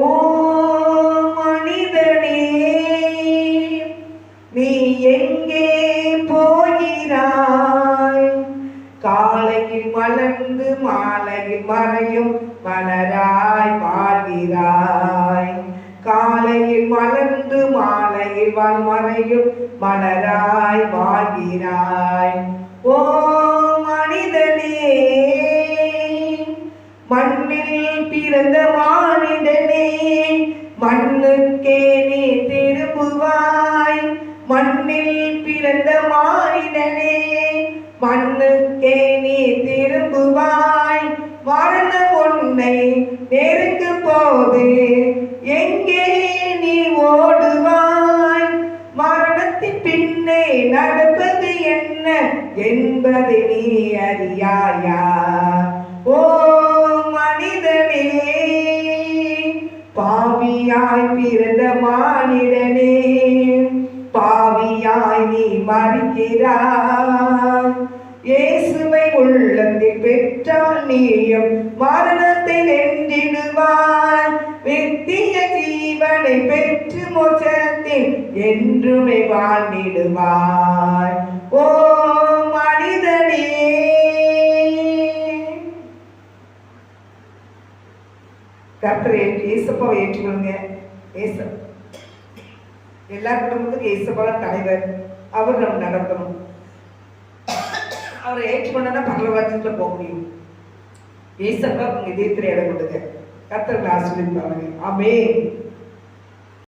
ஓ மனிதனே, நீ எங்கே போகிறாய்? காலையில் மலர்ந்து மாலையில் மறையும் மலராய் வாழ்கிறாய். காலையில் மலர்ந்து மாலையில் மறையும் மலராய் வாழ்கிறாய். ஓ மனிதனே, மண்ணில் பிறந்த மானிடனே, மண்ணுக்கே நீ திரும்புவாய். மண்ணில் பிறந்த மானிடனே, மண்ணுக்கே நீ திரும்புவாய். மரணம் உன்னை நெருங்கும் போது எங்கே நீ ஓடுவாய்? மரணத்தின் பின்னே நடப்பது என்ன என்பதை நீ அறியாயா? ஓ மனிதனே, பாவியாய் பிறந்த மானிடனே, பாவியாய் நீ மறிக்கிறாய். இயேசுவை உள்ளத்தில் பெற்றால் நீயும் மரணத்தை வென்றிடுவாய். நித்திய ஜீவனை பெற்று மோட்சத்தில் என்றுமே வாழ்ந்திடுவாய். ஓ மனிதனே, கர்த்தரை இயேசுப்பாவை ஏற்றுக்கொள்ளுங்க. எல்லா குடும்பத்துக்கும் இயேசுப்பா தலைவர். அவர் நம்ம நடக்கணும். அவரை ஏற்றுக்கொண்டா பரலோகத்துல போக முடியும். இயேசுப்பா உங்க இதயத்தில் இடம் கொடுங்க. கர்த்தர் ஆசீர்வதிப்பாங்க. ஆமென்.